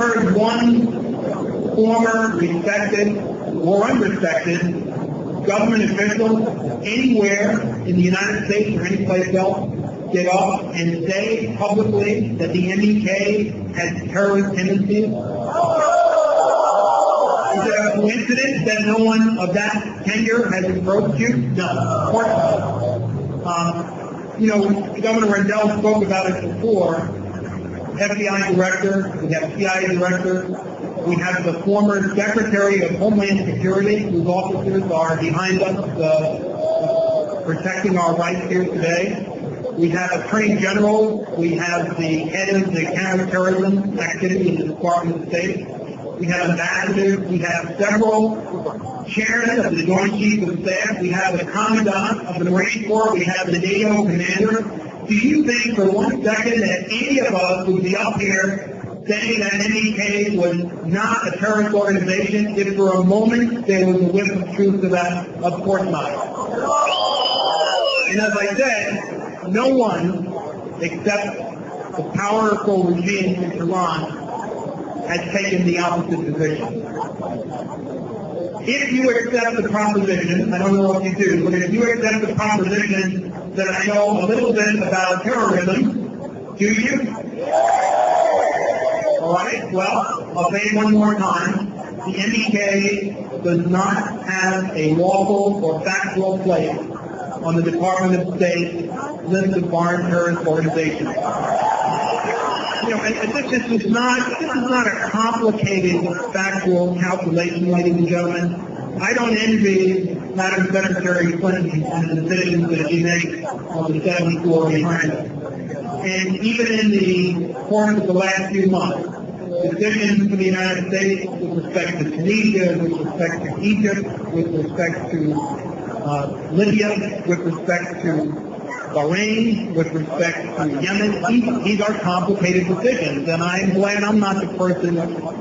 heard one former respected or unrespected government official anywhere in the United States or any place else get up and say publicly that the MEK has terrorist tendencies? Is it a coincidence that no one of that tenure has approached you? No, of course not. Governor Rendell spoke about it before. FBI director, we have CIA director, we have the former Secretary of Homeland Security, whose officers are behind us protecting our rights here today. We have Attorney General, we have the head of the counterterrorism activity in the Department of State, we have ambassadors, we have several chairmen of the Joint Chiefs of Staff, we have the Commandant of the Marine Corps, we have the NATO Commander. Do you think for 1 second that any of us would be up here saying that MEK was not a terrorist organization if for a moment there was a whiff of truth to that? Of course not. And as I said, no one except the powerful regime in Iran has taken the opposite position. If you accept the proposition, I don't know if you do, but if you accept the proposition that I know a little bit about terrorism, do you? All right, well, I'll say it one more time. The MEK does not have a lawful or factual place on the Department of State's list of foreign terrorist organizations. And this is not a complicated factual calculation, ladies and gentlemen. I don't envy Madam Secretary Clinton and the decisions that she makes on the 74 behind us. And even in the course of the last few months, decisions for the United States with respect to Tunisia, with respect to Egypt, with respect to Libya, with respect to Bahrain, with respect to Yemen, these are complicated decisions, and I'm glad I'm not the person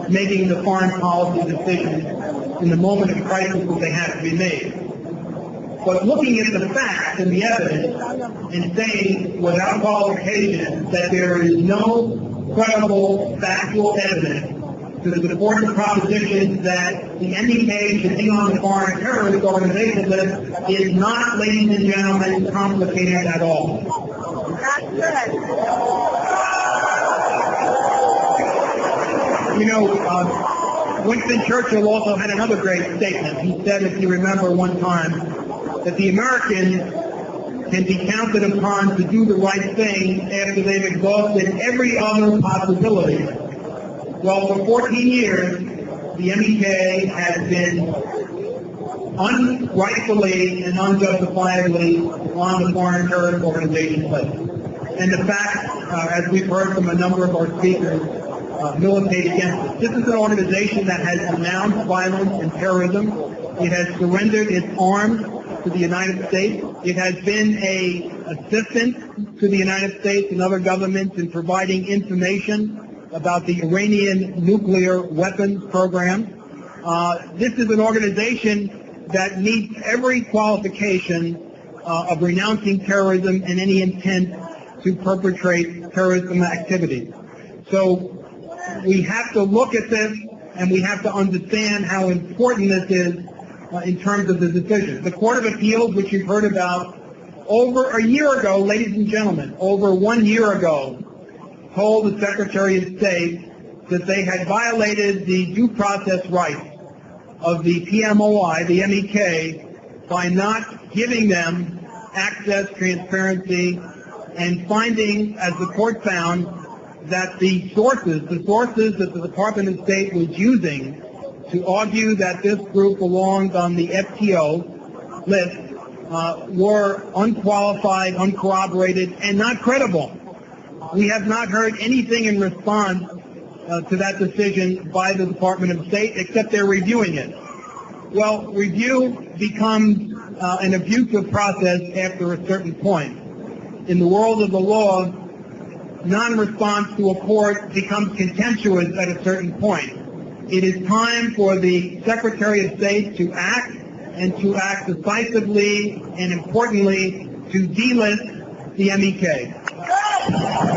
making the foreign policy decisions in the moment of crisis that they have to be made. But looking at the facts and the evidence and saying without qualification that there is no credible factual evidence to support the proposition that the MEK should be on the foreign terrorist organization list is not, ladies and gentlemen, complicated at all. Winston Churchill also had another great statement. He said, if you remember one time, that the Americans can be counted upon to do the right thing after they've exhausted every other possibility. Well, for 14 years, the MEK has been unrightfully and unjustifiably on the foreign terrorist organization list. And the fact, as we've heard from a number of our speakers, militate against it. This is an organization that has denounced violence and terrorism. It has surrendered its arms to the United States. It has been an assistant to the United States and other governments in providing information about the Iranian nuclear weapons program. This is an organization that meets every qualification of renouncing terrorism and any intent to perpetrate terrorism activity. So we have to look at this and we have to understand how important this is in terms of the decision. The Court of Appeals, which you've heard about, over a year ago, ladies and gentlemen, over 1 year ago, told the Secretary of State that they had violated the due process rights of the PMOI, the MEK, by not giving them access, transparency, and finding, as the court found, that the sources that the Department of State was using to argue that this group belonged on the FTO list were unqualified, uncorroborated, and not credible. We have not heard anything in response to that decision by the Department of State, except they're reviewing it. Well, review becomes an abusive process after a certain point. In the world of the law, non-response to a court becomes contemptuous at a certain point. It is time for the Secretary of State to act, and to act decisively and importantly to delist the MEK.